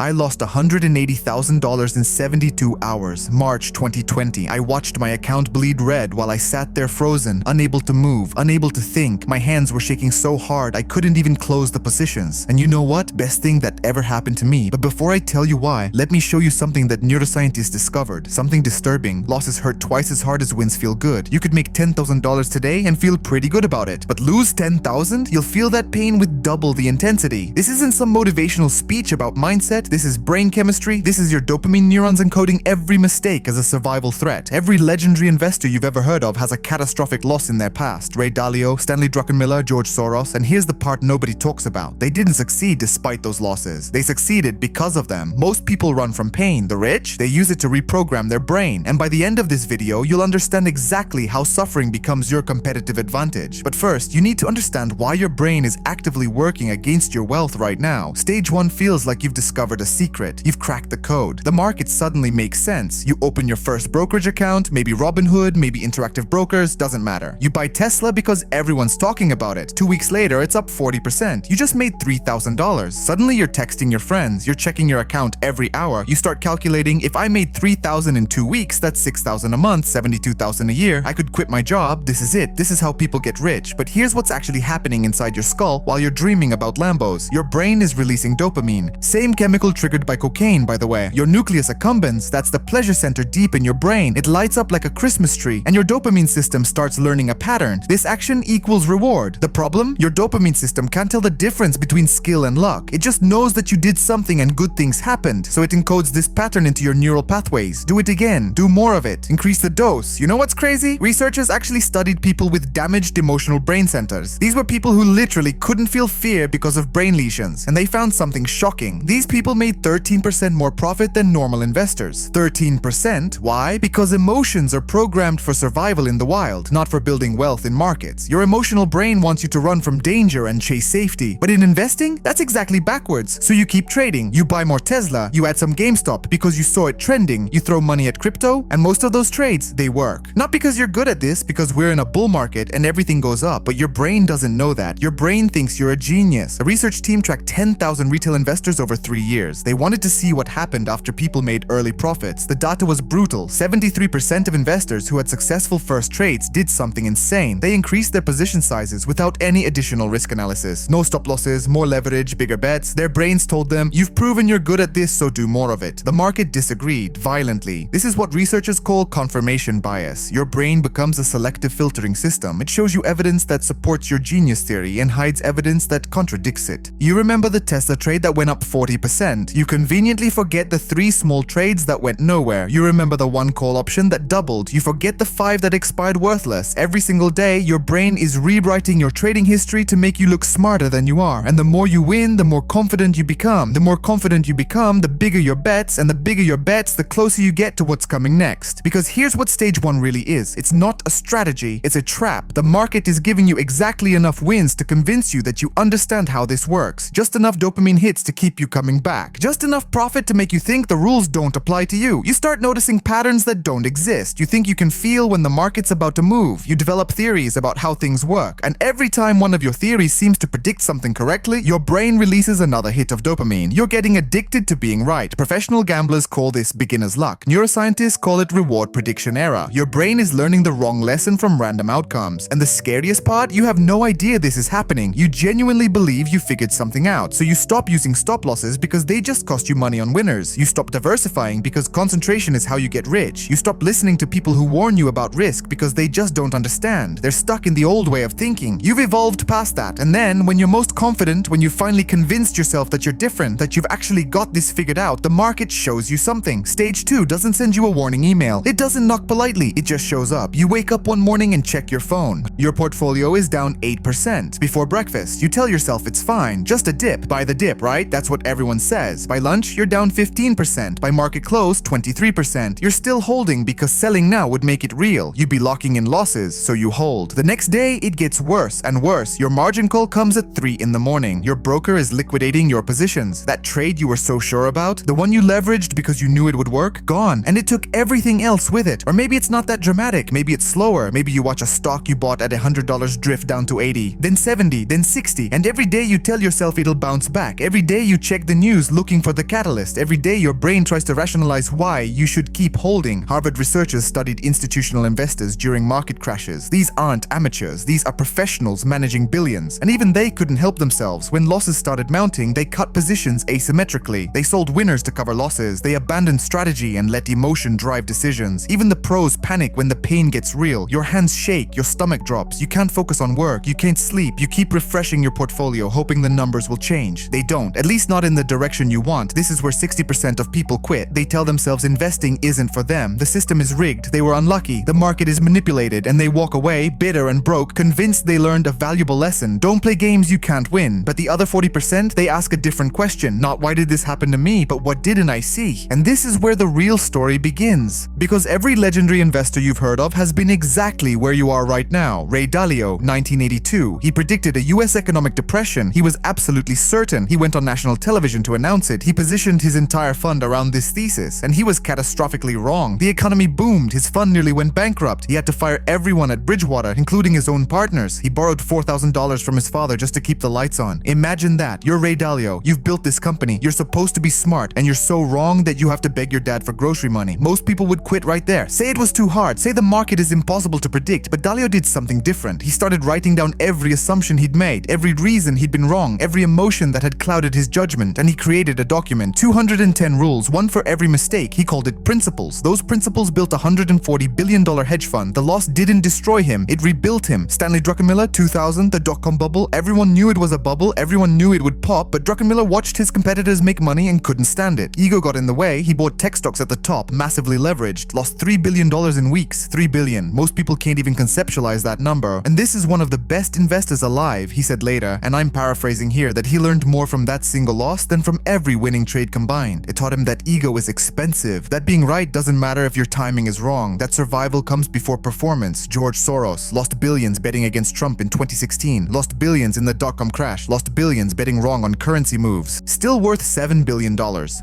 I lost $180,000 in 72 hours, March 2020. I watched my account bleed red while I sat there frozen, unable to move, unable to think. My hands were shaking so hard I couldn't even close the positions. And you know what? Best thing that ever happened to me. But before I tell you why, let me show you something that neuroscientists discovered. Something disturbing. Losses hurt twice as hard as wins feel good. You could make $10,000 today and feel pretty good about it. But lose $10,000? You'll feel that pain with double the intensity. This isn't some motivational speech about mindset. This is brain chemistry. This is your dopamine neurons encoding every mistake as a survival threat. Every legendary investor you've ever heard of has a catastrophic loss in their past. Ray Dalio, Stanley Druckenmiller, George Soros, and here's the part nobody talks about. They didn't succeed despite those losses. They succeeded because of them. Most people run from pain. The rich, they use it to reprogram their brain. And by the end of this video, you'll understand exactly how suffering becomes your competitive advantage. But first, you need to understand why your brain is actively working against your wealth right now. Stage 1 feels like you've discovered a secret. You've cracked the code. The market suddenly makes sense. You open your first brokerage account, maybe Robinhood, maybe Interactive Brokers, doesn't matter. You buy Tesla because everyone's talking about it. 2 weeks later, it's up 40%. You just made $3,000. Suddenly you're texting your friends. You're checking your account every hour. You start calculating, if I made $3,000 in 2 weeks, that's $6,000 a month, $72,000 a year. I could quit my job. This is it. This is how people get rich. But here's what's actually happening inside your skull while you're dreaming about Lambos. Your brain is releasing dopamine. Same chemical triggered by cocaine, by the way. Your nucleus accumbens, that's the pleasure center deep in your brain. It lights up like a Christmas tree, and your dopamine system starts learning a pattern. This action equals reward. The problem? Your dopamine system can't tell the difference between skill and luck. It just knows that you did something and good things happened, so it encodes this pattern into your neural pathways. Do it again. Do more of it. Increase the dose. You know what's crazy? Researchers actually studied people with damaged emotional brain centers. These were people who literally couldn't feel fear because of brain lesions, and they found something shocking. These people made 13% more profit than normal investors. 13%? Why? Because emotions are programmed for survival in the wild, not for building wealth in markets. Your emotional brain wants you to run from danger and chase safety. But in investing, that's exactly backwards. So you keep trading, you buy more Tesla, you add some GameStop because you saw it trending, you throw money at crypto, and most of those trades, they work. Not because you're good at this, because we're in a bull market and everything goes up, but your brain doesn't know that. Your brain thinks you're a genius. A research team tracked 10,000 retail investors over 3 years. They wanted to see what happened after people made early profits. The data was brutal. 73% of investors who had successful first trades did something insane. They increased their position sizes without any additional risk analysis. No stop losses, more leverage, bigger bets. Their brains told them, you've proven you're good at this, so do more of it. The market disagreed violently. This is what researchers call confirmation bias. Your brain becomes a selective filtering system. It shows you evidence that supports your genius theory and hides evidence that contradicts it. You remember the Tesla trade that went up 40%. You conveniently forget the 3 small trades that went nowhere. You remember the 1 call option that doubled. You forget the 5 that expired worthless. Every single day, your brain is rewriting your trading history to make you look smarter than you are. And the more you win, the more confident you become. The more confident you become, the bigger your bets, and the bigger your bets, the closer you get to what's coming next. Because here's what stage 1 really is. It's not a strategy, it's a trap. The market is giving you exactly enough wins to convince you that you understand how this works. Just enough dopamine hits to keep you coming back. Just enough profit to make you think the rules don't apply to you. You start noticing patterns that don't exist. You think you can feel when the market's about to move. You develop theories about how things work. And every time one of your theories seems to predict something correctly, your brain releases another hit of dopamine. You're getting addicted to being right. Professional gamblers call this beginner's luck. Neuroscientists call it reward prediction error. Your brain is learning the wrong lesson from random outcomes. And the scariest part, you have no idea this is happening. You genuinely believe you figured something out. So you stop using stop losses because they just cost you money on winners. You stop diversifying because concentration is how you get rich. You stop listening to people who warn you about risk because they just don't understand. They're stuck in the old way of thinking. You've evolved past that. And then when you're most confident, when you've finally convinced yourself that you're different, that you've actually got this figured out, the market shows you something. Stage 2 doesn't send you a warning email. It doesn't knock politely. It just shows up. You wake up one morning and check your phone. Your portfolio is down 8%. Before breakfast, you tell yourself it's fine. Just a dip. Buy the dip, right? That's what everyone says. By lunch, you're down 15%. By market close, 23%. You're still holding because selling now would make it real. You'd be locking in losses, so you hold. The next day, it gets worse and worse. Your margin call comes at 3 in the morning. Your broker is liquidating your positions. That trade you were so sure about, the one you leveraged because you knew it would work, gone. And it took everything else with it. Or maybe it's not that dramatic. Maybe it's slower. Maybe you watch a stock you bought at $100 drift down to 80, then 70, then 60. And every day you tell yourself it'll bounce back. Every day you check the news just looking for the catalyst. Every day your brain tries to rationalize why you should keep holding. Harvard researchers studied institutional investors during market crashes. These aren't amateurs, these are professionals managing billions. And even they couldn't help themselves. When losses started mounting, they cut positions asymmetrically. They sold winners to cover losses. They abandoned strategy and let emotion drive decisions. Even the pros panic when the pain gets real. Your hands shake, your stomach drops. You can't focus on work, you can't sleep. You keep refreshing your portfolio, hoping the numbers will change. They don't, at least not in the direction you want. This is where 60% of people quit. They tell themselves investing isn't for them. The system is rigged, they were unlucky, the market is manipulated, and they walk away, bitter and broke, convinced they learned a valuable lesson. Don't play games you can't win. But the other 40%, they ask a different question. Not why did this happen to me, but what didn't I see? And this is where the real story begins. Because every legendary investor you've heard of has been exactly where you are right now. Ray Dalio, 1982. He predicted a US economic depression. He was absolutely certain. He went on national television to announce it. He positioned his entire fund around this thesis, and he was catastrophically wrong. The economy boomed. His fund nearly went bankrupt. He had to fire everyone at Bridgewater, including his own partners. He borrowed $4,000 from his father just to keep the lights on. Imagine that. You're Ray Dalio. You've built this company. You're supposed to be smart, and you're so wrong that you have to beg your dad for grocery money. Most people would quit right there. Say it was too hard. Say the market is impossible to predict. But Dalio did something different. He started writing down every assumption he'd made, every reason he'd been wrong, every emotion that had clouded his judgment, and he created a document. 210 rules, one for every mistake. He called it principles. Those principles built a $140 billion hedge fund. The loss didn't destroy him, it rebuilt him. Stanley Druckenmiller, 2000, the dot-com bubble. Everyone knew it was a bubble, everyone knew it would pop, but Druckenmiller watched his competitors make money and couldn't stand it. Ego got in the way. He bought tech stocks at the top, massively leveraged, lost $3 billion in weeks. $3 billion. Most people can't even conceptualize that number. And this is one of the best investors alive, he said later, and I'm paraphrasing here, that he learned more from that single loss than from every winning trade combined. It taught him that ego is expensive, that being right doesn't matter if your timing is wrong, that survival comes before performance. George Soros lost billions betting against Trump in 2016, lost billions in the dot-com crash, lost billions betting wrong on currency moves. Still worth $7 billion.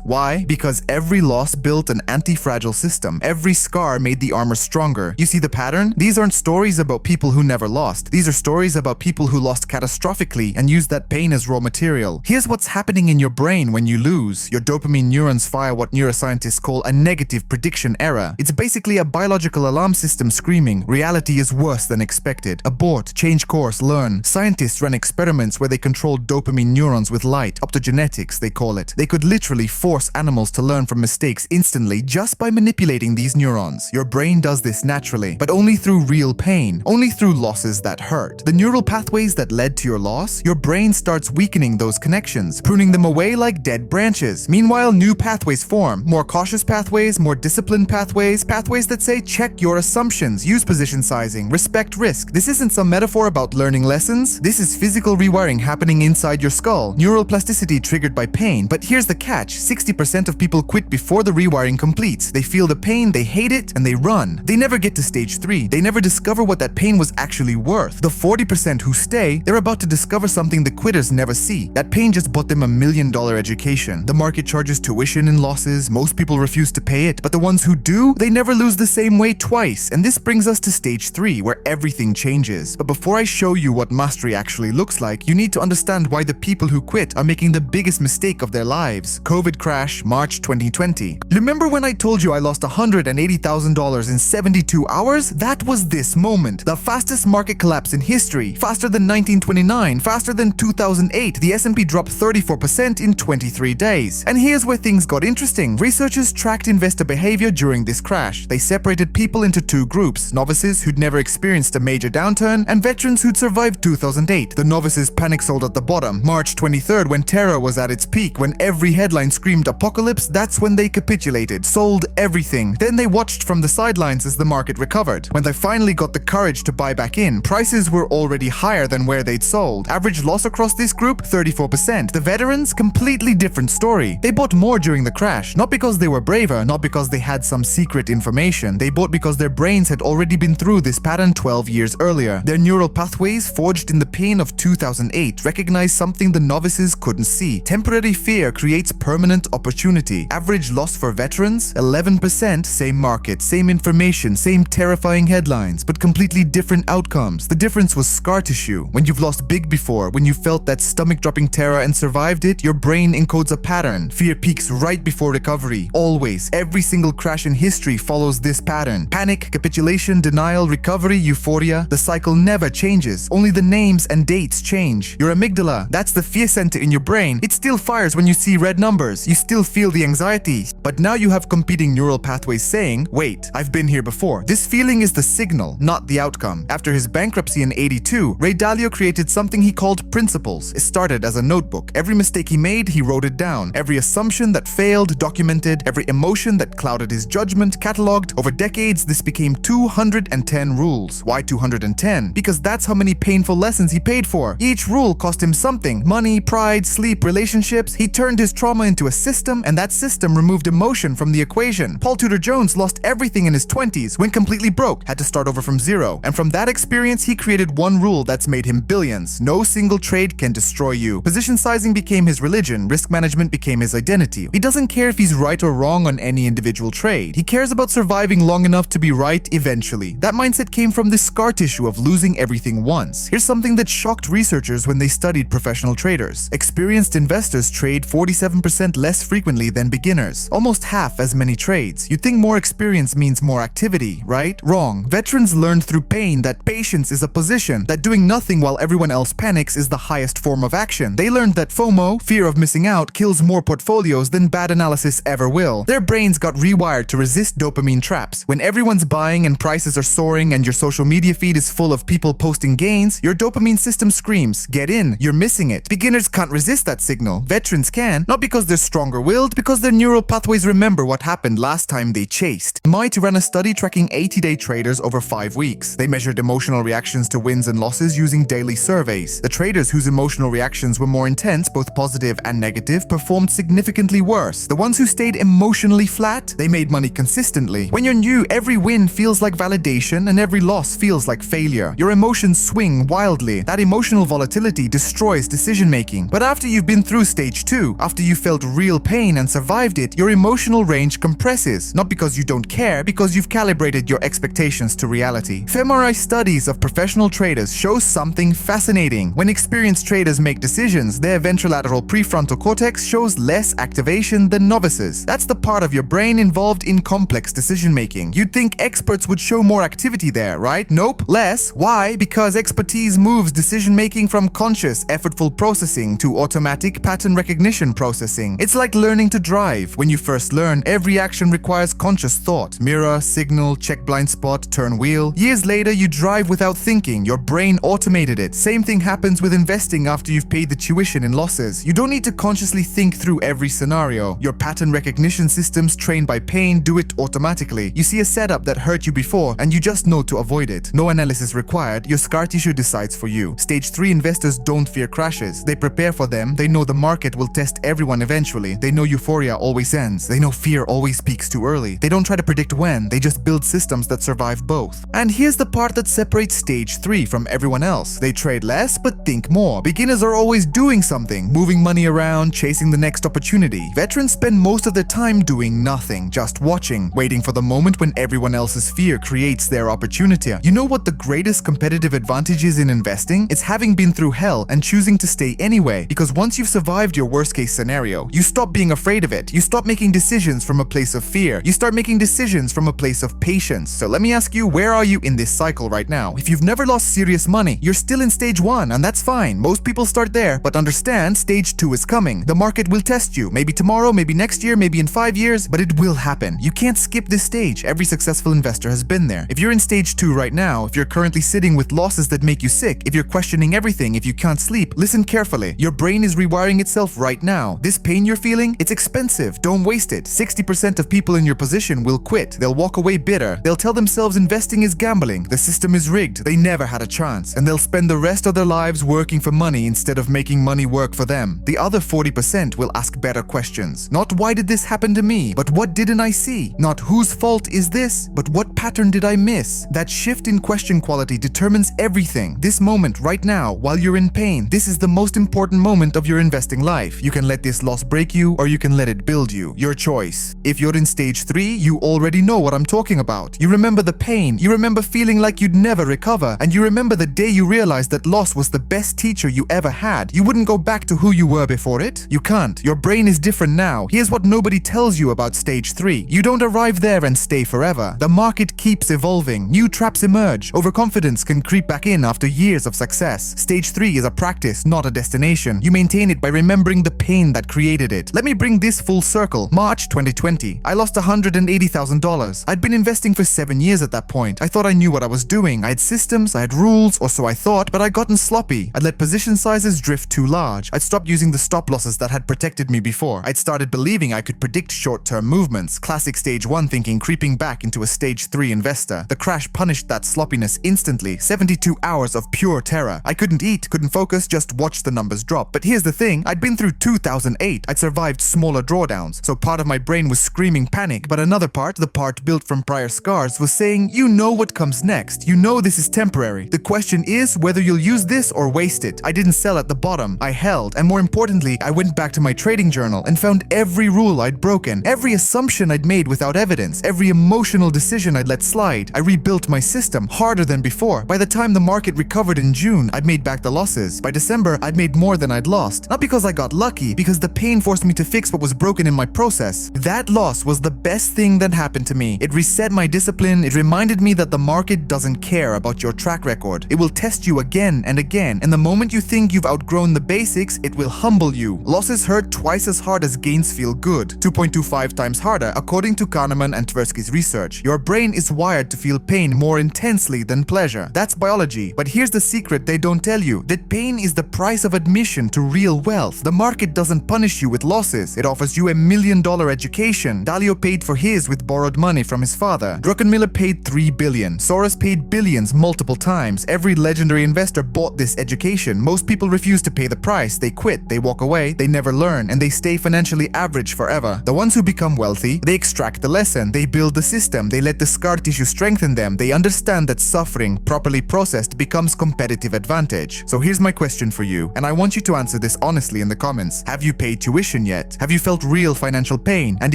Why? Because every loss built an anti-fragile system. Every scar made the armor stronger. You see the pattern? These aren't stories about people who never lost. These are stories about people who lost catastrophically and used that pain as raw material. Here's what's happening in your brain when you lose. Your dopamine neurons fire what neuroscientists call a negative prediction error. It's basically a biological alarm system screaming, reality is worse than expected. Abort, change course, learn. Scientists ran experiments where they controlled dopamine neurons with light, optogenetics they call it. They could literally force animals to learn from mistakes instantly just by manipulating these neurons. Your brain does this naturally, but only through real pain, only through losses that hurt. The neural pathways that led to your loss, your brain starts weakening those connections, pruning them away like dead branches. Meanwhile, new pathways form, more cautious pathways, more disciplined pathways, pathways that say check your assumptions, use position sizing, respect risk. This isn't some metaphor about learning lessons. This is physical rewiring happening inside your skull, neural plasticity triggered by pain. But here's the catch, 60% of people quit before the rewiring completes. They feel the pain, they hate it, and they run. They never get to stage 3. They never discover what that pain was actually worth. The 40% who stay, they're about to discover something the quitters never see. That pain just bought them $1 million education. The market charges tuition and losses. Most people refuse to pay it, but the ones who do, they never lose the same way twice. And this brings us to stage 3, where everything changes. But before I show you what mastery actually looks like, you need to understand why the people who quit are making the biggest mistake of their lives. COVID crash, March 2020. Remember when I told you I lost $180,000 in 72 hours? That was this moment. The fastest market collapse in history. Faster than 1929, faster than 2008. The S&P dropped 34% in 23 days. And here's where things got interesting. Researchers tracked investor behavior during this crash. They separated people into two groups, novices who'd never experienced a major downturn and veterans who'd survived 2008. The novices panic sold at the bottom. March 23rd, when terror was at its peak, when every headline screamed apocalypse, that's when they capitulated, sold everything. Then they watched from the sidelines as the market recovered. When they finally got the courage to buy back in, prices were already higher than where they'd sold. Average loss across this group, 34%. The veterans, completely different story. They bought more during the crash, not because they were braver, not because they had some secret information. They bought because their brains had already been through this pattern 12 years earlier. Their neural pathways, forged in the pain of 2008, recognized something the novices couldn't see. Temporary fear creates permanent opportunity. Average loss for veterans, 11%, same market, same information, same terrifying headlines, but completely different outcomes. The difference was scar tissue. When you've lost big before, when you felt that stomach-dropping terror and survived it, your brain encodes a pattern. Fear peaks right before recovery. Always. Every single crash in history follows this pattern. Panic, capitulation, denial, recovery, euphoria. The cycle never changes. Only the names and dates change. Your amygdala, that's the fear center in your brain. It still fires when you see red numbers. You still feel the anxiety. But now you have competing neural pathways saying, wait, I've been here before. This feeling is the signal, not the outcome. After his bankruptcy in '82, Ray Dalio created something he called principles. It started as a notebook. Every mistake he made, he wrote it down. Every assumption that failed, documented. Every emotion that clouded his judgment, cataloged. Over decades, this became 210 rules. Why 210? Because that's how many painful lessons he paid for. Each rule cost him something: money, pride, sleep, relationships. He turned his trauma into a system, and that system removed emotion from the equation. Paul Tudor Jones lost everything in his 20s, went completely broke, had to start over from zero. And from that experience, he created one rule that's made him billions. No single trade can destroy you. Position sizing became his religion. Risk management became his identity. He doesn't care if he's right or wrong on any individual trade. He cares about surviving long enough to be right eventually. That mindset came from the scar tissue of losing everything once. Here's something that shocked researchers when they studied professional traders. Experienced investors trade 47% less frequently than beginners. Almost half as many trades. You'd think more experience means more activity, right? Wrong. Veterans learned through pain that patience is a position, that doing nothing while everyone else panics is the highest form of action. They learned that FOMO, fear of missing out, kills more portfolios than bad analysis ever will. Their brains got rewired to resist dopamine traps. When everyone's buying and prices are soaring and your social media feed is full of people posting gains, your dopamine system screams, get in, you're missing it. Beginners can't resist that signal. Veterans can, not because they're stronger-willed, because their neural pathways remember what happened last time they chased. MIT ran a study tracking 80-day traders over 5 weeks. They measured emotional reactions to wins and losses using daily surveys. The traders whose emotional reactions were more intense, both positive and negative, performed significantly worse. The ones who stayed emotionally flat, they made money consistently. When you're new, every win feels like validation and every loss feels like failure. Your emotions swing wildly. That emotional volatility destroys decision-making. But after you've been through stage 2, after you felt real pain and survived it, your emotional range compresses. Not because you don't care, because you've calibrated your expectations to reality. fMRI studies of professional traders show something fascinating. When experienced traders make decisions, their ventrolateral prefrontal cortex shows less activation than novices. That's the part of your brain involved in complex decision-making. You'd think experts would show more activity there, right? Nope, less. Why? Because expertise moves decision-making from conscious, effortful processing to automatic pattern recognition processing. It's like learning to drive. When you first learn, every action requires conscious thought. Mirror, signal, check blind spot, turn wheel. Years later, you drive without thinking. Your brain automated it. Same thing happens with investing after you've paid the tuition in losses. You don't need to consciously think through every scenario. Your pattern recognition systems trained by pain do it automatically. You see a setup that hurt you before and you just know to avoid it. No analysis required. Your scar tissue decides for you. Stage 3 investors don't fear crashes. They prepare for them. They know the market will test everyone eventually. They know euphoria always ends. They know fear always peaks too early. They don't try to predict when. They just build systems that survive both. And here's the part that separates stage 3 from everyone else. They trade less but think more. Beginners are always doing something, moving money around, chasing the next opportunity. Veterans spend most of their time doing nothing, just watching, waiting for the moment when everyone else's fear creates their opportunity. You know what the greatest competitive advantage is in investing? It's having been through hell and choosing to stay anyway. Because once you've survived your worst case scenario, you stop being afraid of it. You stop making decisions from a place of fear. You start making decisions from a place of patience. So let me ask you, where are you in this cycle right now? If you've never lost serious money, you're still in stage 1, and that's fine. Most people start there, but understand stage 2 is coming. The market will test you. Maybe tomorrow, maybe next year, maybe in 5 years, but it will happen. You can't skip this stage. Every successful investor has been there. If you're in stage 2 right now, if you're currently sitting with losses that make you sick, if you're questioning everything, if you can't sleep, listen carefully. Your brain is rewiring itself right now. This pain you're feeling, it's expensive. Don't waste it. 60% of people in your position will quit. They'll walk away bitter. They'll tell themselves investing is gambling. The system is rigged. They never had a chance. And they'll spend the rest of their lives working for money instead of making money work for them. The other 40% will ask better questions. Not why did this happen to me, but what didn't I see? Not whose fault is this, but what pattern did I miss? That shift in question quality determines everything. This moment right now, while you're in pain, this is the most important moment of your investing life. You can let this loss break you or you can let it build you. Your choice. If you're in stage 3, you already know what I'm talking about. You remember the pain. You remember feeling like you'd never recover. And you remember the day you realized that loss was the best teacher you ever had. You wouldn't go back to who you were before it? You can't. Your brain is different now. Here's what nobody tells you about stage 3. You don't arrive there and stay forever. The market keeps evolving. New traps emerge. Overconfidence can creep back in after years of success. Stage 3 is a practice, not a destination. You maintain it by remembering the pain that created it. Let me bring this full circle. March 2020. I lost $180,000. I'd been investing for 7 years at that point. I thought I knew what I was doing. I had systems, I had rules, or so I thought, but I'd gotten sloppy. I'd let position sizes drift too large. I'd stopped using the stop losses that had protected me before. I'd started believing I could predict short-term movements. Classic stage 1 thinking creeping back into a stage 3 investor. The crash punished that sloppiness instantly. 72 hours of pure terror. I couldn't eat, couldn't focus, just watch the numbers drop. But here's the thing, I'd been through 2008. I'd survived smaller drawdowns. So part of my brain was screaming panic, but another part, the part built from prior scars, was saying, you know what comes next. You know this is temporary. The question is whether you'll use this or waste it. I didn't sell at the bottom. I held, and more importantly, I went back to my trading journal and found every rule I'd broken, every assumption I'd made without evidence, every emotional decision I'd let slide. I rebuilt my system harder than before. By the time the market recovered in June, I'd made back the losses. By December, I'd made more than I'd lost. Not because I got lucky, because the pain forced me to fix what was broken in my process. That loss was the best thing that happened to me. It reset my discipline. It reminded me that the market doesn't care about your track record. It will test you again and again, and the moment you think you've outgrown the basics, it will humble you. Losses hurt twice as hard as gains feel good, 2.25 times harder, according to Kahneman and Tversky's research. Your brain is wired to feel pain more intensely than pleasure. That's biology. But here's the secret they don't tell you, that pain is the price of admission to real wealth. The market doesn't punish you with losses. It offers you $1 million education. Dalio paid for his with borrowed money from his father. Druckenmiller paid $3 billion. Soros paid billions multiple times. Every legendary investor bought this education. Most people refuse to pay the price. They quit, they walk away, they never learn, and they stay financially average forever. The ones who become wealthy, they extract the lesson, they build the system, they let the scar tissue strengthen them, they understand that suffering, properly processed, becomes competitive advantage. So here's my question for you, and I want you to answer this honestly in the comments. Have you paid tuition yet? Have you felt real financial pain? And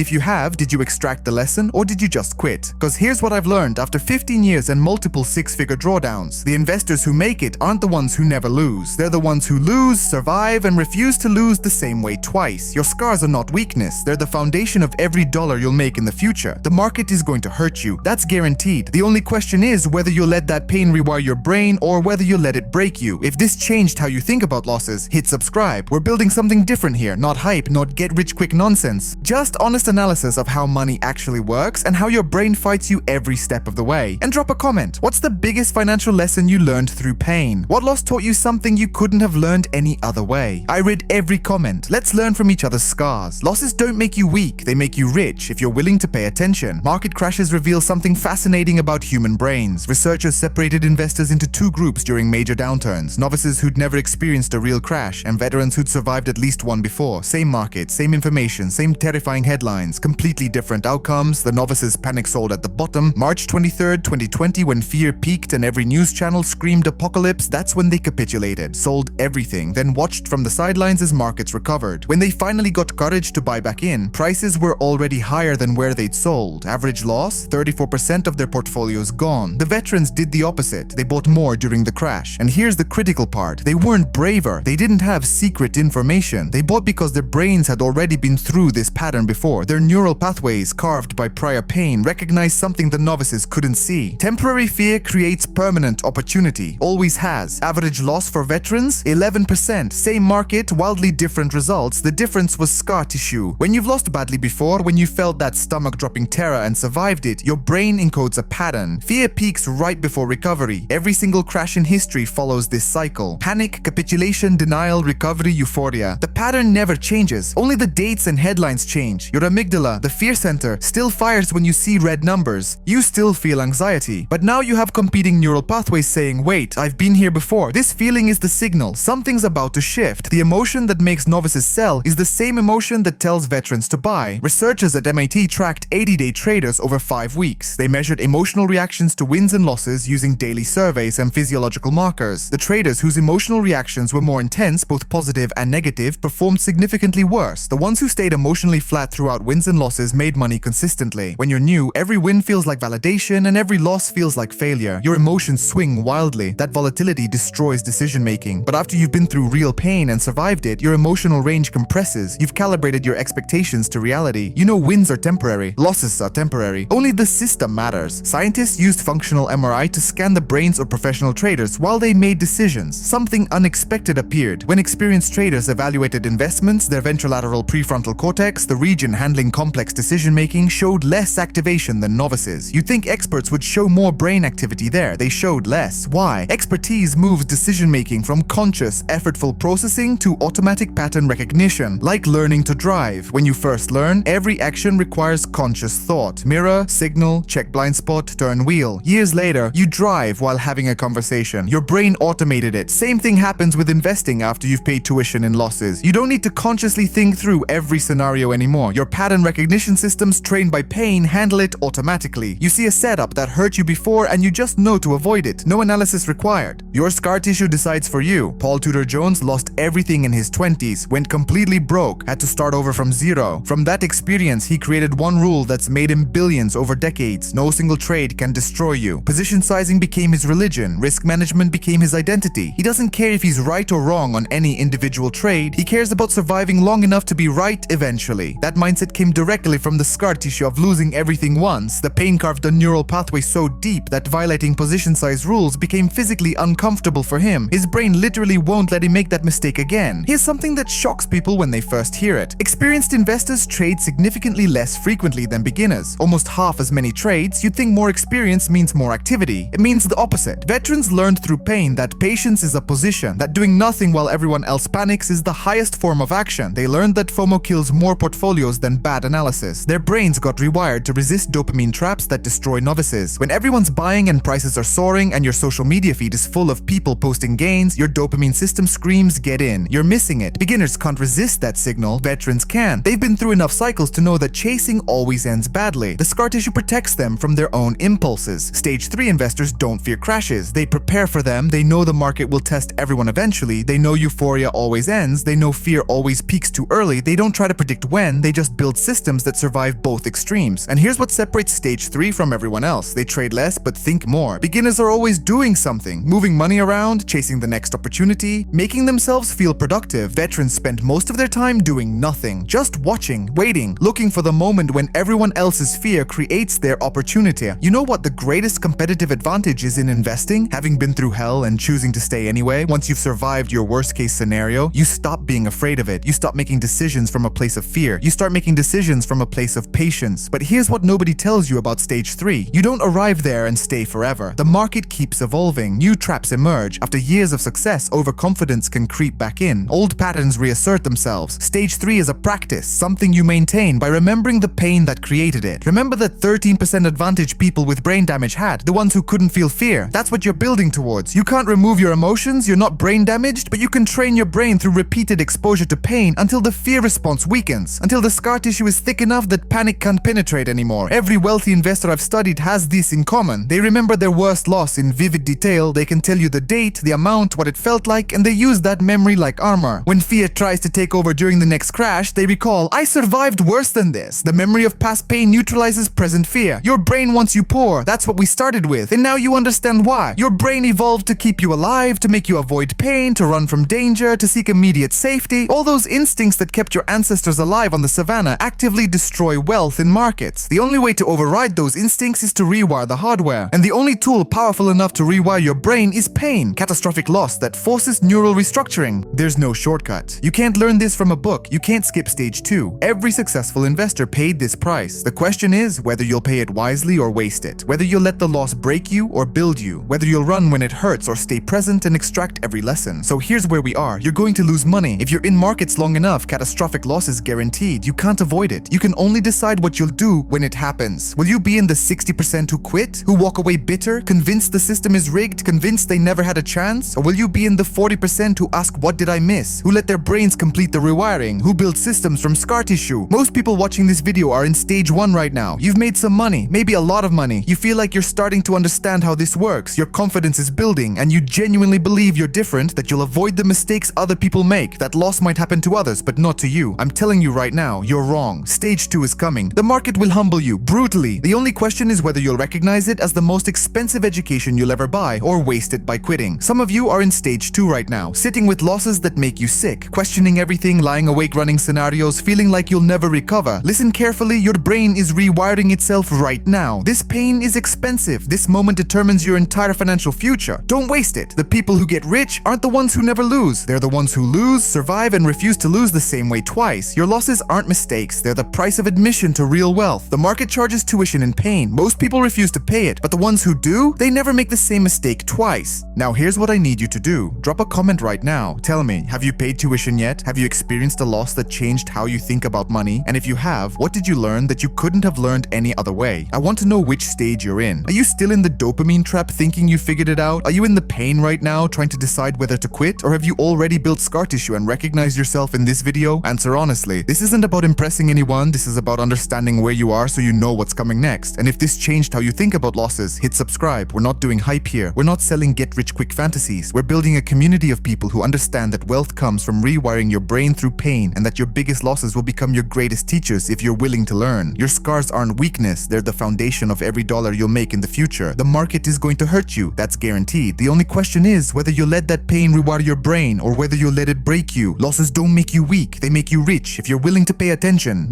if you have, did you extract the lesson or did you just quit? Because here's what I've learned after 15 years and multiple six-figure drawdowns. The investors who make it aren't the ones who never lose. They're the ones who lose, survive, and refuse to lose the same way twice. Your scars are not weakness. They're the foundation of every dollar you'll make in the future. The market is going to hurt you. That's guaranteed. The only question is whether you'll let that pain rewire your brain or whether you'll let it break you. If this changed how you think about losses, hit subscribe. We're building something different here. Not hype, not get-rich-quick nonsense. Just honest analysis of how money actually works and how your brain fights you every step of the way. And drop a comment. What's the biggest financial lesson you learned through pain? What loss taught you something you couldn't have learned any other way? I read every comment. Let's learn from each other's scars. Losses don't make you weak, they make you rich if you're willing to pay attention. Market crashes reveal something fascinating about human brains. Researchers separated investors into two groups during major downturns: novices who'd never experienced a real crash and veterans who'd survived at least one before. Same market, same information, same terrifying headlines, completely different outcomes. The novices panic sold at the bottom. March 23rd, 2020, when fear peaked and every news channel screamed apocalypse, that's when they capitulated, sold everything, then watched from the sidelines as markets recovered. When they finally got courage to buy back in, prices were already higher than where they'd sold. Average loss, 34% of their portfolios gone. The veterans did the opposite. They bought more during the crash. And here's the critical part. They weren't braver. They didn't have secret information. They bought because their brains had already been through this pattern before. Their neural pathways, carved by prior pain, recognized something the novices couldn't see. Temporary fear creates permanent opportunity. Always has. Average loss for veterans, 11%. Same market, wildly different results. The difference was scar tissue. When you've lost badly before, when you felt that stomach-dropping terror and survived it, your brain encodes a pattern. Fear peaks right before recovery. Every single crash in history follows this cycle. Panic, capitulation, denial, recovery, euphoria. The pattern never changes. Only the dates and headlines change. Your amygdala, the fear center, still fires when you see red numbers. You still feel anxiety. But now you have competing neural pathways saying, wait, I've been here before. This feeling is the signal. Something's about to shift. The emotion that makes novices sell is the same emotion that tells veterans to buy. Researchers at MIT tracked 80-day traders over 5 weeks. They measured emotional reactions to wins and losses using daily surveys and physiological markers. The traders whose emotional reactions were more intense, both positive and negative, performed significantly worse. The ones who stayed emotionally flat throughout wins and losses made money consistently. When you're new, every win feels like validation and every loss feels like failure. Your emotions swing wildly. That volatility destroys decision-making. But after you've been through real pain and survived it, your Your emotional range compresses. You've calibrated your expectations to reality. You know wins are temporary, losses are temporary. Only the system matters. Scientists used functional MRI to scan the brains of professional traders while they made decisions. Something unexpected appeared. When experienced traders evaluated investments, their ventrolateral prefrontal cortex, the region handling complex decision-making, showed less activation than novices. You'd think experts would show more brain activity there. They showed less. Why? Expertise moves decision-making from conscious, effortful processing to automatic pattern recognition, like learning to drive. When you first learn, every action requires conscious thought. Mirror, signal, check blind spot, turn wheel. Years later, you drive while having a conversation. Your brain automated it. Same thing happens with investing after you've paid tuition and losses. You don't need to consciously think through every scenario anymore. Your pattern recognition systems trained by pain handle it automatically. You see a setup that hurt you before and you just know to avoid it. No analysis required. Your scar tissue decides for you. Paul Tudor Jones lost everything in his 20s, went completely broke, had to start over from zero. From that experience, he created one rule that's made him billions over decades. No single trade can destroy you. Position sizing became his religion. Risk management became his identity. He doesn't care if he's right or wrong on any individual trade. He cares about surviving long enough to be right eventually. That mindset came directly from the scar tissue of losing everything once. The pain carved a neural pathway so deep that violating position size rules became physically uncomfortable for him. His brain literally won't let him make that mistake again. Here's something that shocks people when they first hear it. Experienced investors trade significantly less frequently than beginners. Almost half as many trades. You'd think more experience means more activity. It means the opposite. Veterans learned through pain that patience is a position, that doing nothing while everyone else panics is the highest form of action. They learned that FOMO kills more portfolios than bad analysis. Their brains got rewired to resist dopamine traps that destroy novices. When everyone's buying and prices are soaring and your social media feed is full of people posting gains, your dopamine system screams, get in. You're missing it. Beginners can't resist that signal. Veterans can. They've been through enough cycles to know that chasing always ends badly. The scar tissue protects them from their own impulses. Stage 3 investors don't fear crashes. They prepare for them. They know the market will test everyone eventually. They know euphoria always ends. They know fear always peaks too early. They don't try to predict when. They just build systems that survive both extremes. And here's what separates stage 3 from everyone else. They trade less but think more. Beginners are always doing something, moving money around, chasing the next opportunity, making themselves feel productive. Veterans spend most of their time doing nothing, just watching, waiting, looking for the moment when everyone else's fear creates their opportunity. You know what the greatest competitive advantage is in investing? Having been through hell and choosing to stay anyway. Once you've survived your worst case scenario, you stop being afraid of it. You stop making decisions from a place of fear. You start making decisions from a place of patience. But here's what nobody tells you about stage 3. You don't arrive there and stay forever. The market keeps evolving. New traps emerge. After years of success, overconfidence can creep back in. Old patterns reassert themselves. Stage 3 is a practice, something you maintain by remembering the pain that created it. Remember the 13% advantage people with brain damage had, the ones who couldn't feel fear. That's what you're building towards. You can't remove your emotions, you're not brain damaged, but you can train your brain through repeated exposure to pain until the fear response weakens, until the scar tissue is thick enough that panic can't penetrate anymore. Every wealthy investor I've studied has this in common. They remember their worst loss in vivid detail. They can tell you the date, the amount, what it felt like, and they use that memory like armor. When fear tries to take over during the next crash, they recall, I survived worse than this. The memory of past pain neutralizes present fear. Your brain wants you poor. That's what we started with, and now you understand why. Your brain evolved to keep you alive, to make you avoid pain, to run from danger, to seek immediate safety. All those instincts that kept your ancestors alive on the savannah actively destroy wealth in markets. The only way to override those instincts is to rewire the hardware, and the only tool powerful enough to rewire your brain is pain, catastrophic loss that forces neural restructuring. There's no shortcut. You can't learn this from a book. You can't skip stage 2. Every successful investor paid this price. The question is whether you'll pay it wisely or waste it, whether you'll let the loss break you or build you, whether you'll run when it hurts or stay present and extract every lesson. So here's where we are. You're going to lose money. If you're in markets long enough, catastrophic loss is guaranteed. You can't avoid it. You can only decide what you'll do when it happens. Will you be in the 60% who quit, who walk away bitter, convinced the system is rigged, convinced they never had a chance? Or will you be in the 40% who ask, what did I miss? Who let their brains complete the rewiring? Who build systems from scar tissue? Most people watching this video are in stage 1 right now. You've made some money, maybe a lot of money. You feel like you're starting to understand how this works. Your confidence is building, and you genuinely believe you're different, that you'll avoid the mistakes other people make, that loss might happen to others, but not to you. I'm telling you right now, you're wrong. Stage 2 is coming. The market will humble you, brutally. The only question is whether you'll recognize it as the most expensive education you'll ever buy, or waste it by quitting. Some of you are in stage 2 right now, sitting with losses that make you sick, questioning everything, lying awake running scenarios, feeling like you'll never recover. Listen carefully, your brain is rewiring itself right now. This pain is expensive. This moment determines your entire financial future. Don't waste it. The people who get rich aren't the ones who never lose. They're the ones who lose, survive, and refuse to lose the same way twice. Your losses aren't mistakes. They're the price of admission to real wealth. The market charges tuition and pain. Most people refuse to pay it, but the ones who do, they never make the same mistake twice. Now here's what I need you to do. Drop a comment right now. Tell me, have you paid tuition yet? Have you experienced a loss that changed how you think about money? And if you have, what did you learn that you couldn't have learned any other way? I want to know which stage you're in. Are you still in the dopamine trap thinking you figured it out? Are you in the pain right now trying to decide whether to quit? Or have you already built scar tissue and recognized yourself in this video? Answer honestly. This isn't about impressing anyone. This is about understanding where you are so you know what's coming next. And if this changed how you think about losses, hit subscribe. We're not doing hype here. We're not selling get-rich-quick fantasies. We're building a community of people who understand that wealth comes from rewiring your brain through pain, and that your biggest losses will become your greatest teachers if you're willing to learn. Your scars aren't weakness. They're the foundation of every dollar you'll make in the future. The market is going to hurt you. That's guaranteed. The only question is whether you let that pain rewire your brain or whether you let it break you. Losses don't make you weak. They make you rich if you're willing to pay attention.